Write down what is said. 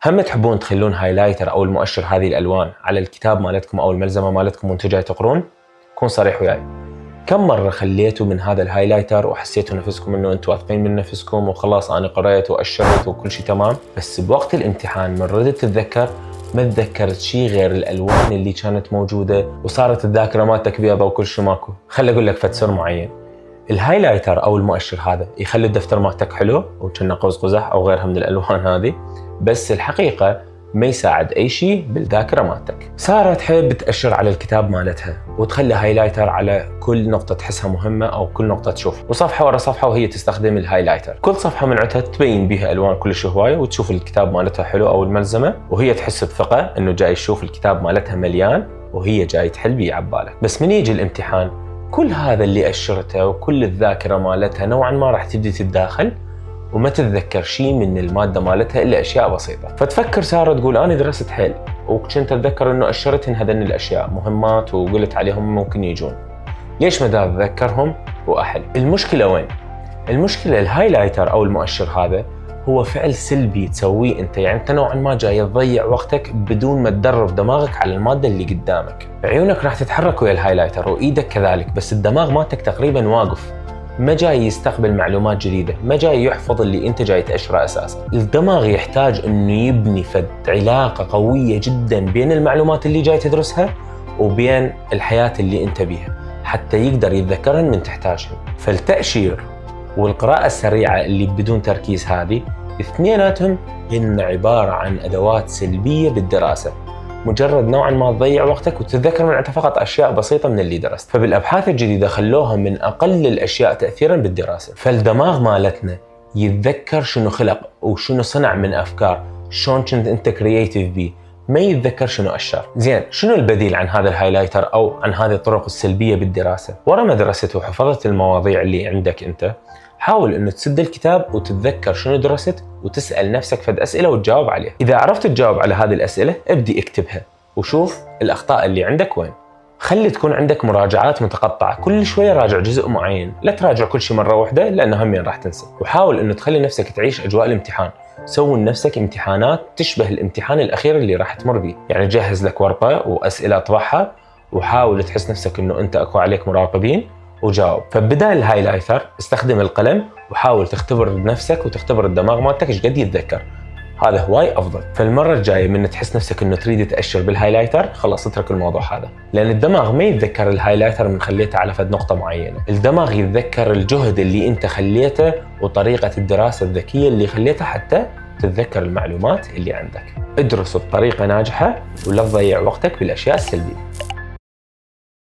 هم تحبون تخلون هايلايتر او المؤشر هذه الالوان على الكتاب مالتكم او الملزمه مالتكم وانتم جاي تقرون؟ كون صريح وياي، كم مره خليتوا من هذا الهايلايتر وحسيتوا نفسكم انه انتم واثقين من نفسكم وخلاص انا قريت واشرت وكل شيء تمام، بس بوقت الامتحان من ردت تتذكر ما تذكرت شيء غير الالوان اللي كانت موجوده وصارت الذاكره مالتك بيضة وكل شيء ماكو. خل اقول لك فد سر معين، الهايلايتر او المؤشر هذا يخلي الدفتر مالتك حلو وكنا قوس قزح او غيرها من الالوان هذه، بس الحقيقه ما يساعد اي شيء بالذاكره مالتك. ساره تحب تاشر على الكتاب مالتها وتخلي هايلايتر على كل نقطه تحسها مهمه او كل نقطه تشوف، وصفحه ورا صفحه وهي تستخدم الهايلايتر. كل صفحه من عندها تبين بها الوان كلش هوايه وتشوف الكتاب مالتها حلو او الملزمه، وهي تحس بثقه انه جاي تشوف الكتاب مالتها مليان وهي جاي تحل بيه عبالك. بس من يجي الامتحان كل هذا اللي أشرته وكل الذاكرة مالتها نوعا ما راح تبدي تتداخل وما تتذكر شيء من المادة مالتها إلا أشياء بسيطة. فتفكر سارة تقول أنا درست حيل وكنت أتذكر أنه أشرتهن هذين الأشياء مهمات وقلت عليهم ممكن يجون، ليش ما دا أتذكرهم وأحل؟ المشكلة وين؟ المشكلة الهايلايتر أو المؤشر هذا هو فعل سلبي تسويه انت، يعني انت نوعا ما جاي تضيع وقتك بدون ما تدرب دماغك على الماده اللي قدامك. عيونك راح تتحرك ويا الهايلايتر وايدك كذلك، بس الدماغ مالتك تقريبا واقف، ما جاي يستقبل معلومات جديده، ما جاي يحفظ اللي انت جاي تأشره اساسا. الدماغ يحتاج انه يبني علاقه قويه جدا بين المعلومات اللي جاي تدرسها وبين الحياه اللي انت بيها حتى يقدر يتذكرهن من تحتاجهن. فالتأشير والقراءة السريعة اللي بدون تركيز هذه اثنيناتهم هن عبارة عن أدوات سلبية بالدراسة، مجرد نوعا ما تضيع وقتك وتتذكر من عندها فقط أشياء بسيطة من اللي درست. فبالأبحاث الجديدة خلوها من أقل الأشياء تأثيرا بالدراسة. فالدماغ مالتنا يتذكر شنو خلق وشنو صنع من أفكار، شلون كنت أنت كرييتيف بيه، ما يتذكر شنو أشر. زين، شنو البديل عن هذا الهايلايتر أو عن هذه الطرق السلبية بالدراسة؟ ورا ما درست وحفظت المواضيع اللي عندك أنت، حاول انه تسد الكتاب وتتذكر شنو درست وتسأل نفسك فد أسئلة وتجاوب عليها. إذا عرفت تجاوب على هذه الأسئلة ابدي اكتبها وشوف الأخطاء اللي عندك وين. خلي تكون عندك مراجعات متقطعة، كل شوية راجع جزء معين، لا تراجع كل شيء مرة واحدة لأنه همين راح تنسى. وحاول انه تخلي نفسك تعيش أجواء الامتحان، سوي لنفسك امتحانات تشبه الامتحان الأخير اللي راح تمر به، يعني جهز لك ورقة وأسئلة اطبعها وحاول تحس نفسك انه انت اكو عليك مراقبين وجاوب. فبدال الهايلايتر استخدم القلم وحاول تختبر نفسك وتختبر الدماغ مالتك ايش قد يتذكر، هذا هواي افضل. فالمره الجايه من تحس نفسك انه تريد تاشر بالهايلايتر خلاص اترك الموضوع هذا، لان الدماغ ما يتذكر الهايلايتر من خليته على فد نقطه معينه، الدماغ يتذكر الجهد اللي انت خليته وطريقه الدراسه الذكيه اللي خليتها حتى تتذكر المعلومات اللي عندك. ادرس بطريقه ناجحه ولا تضيع وقتك بالاشياء السلبيه.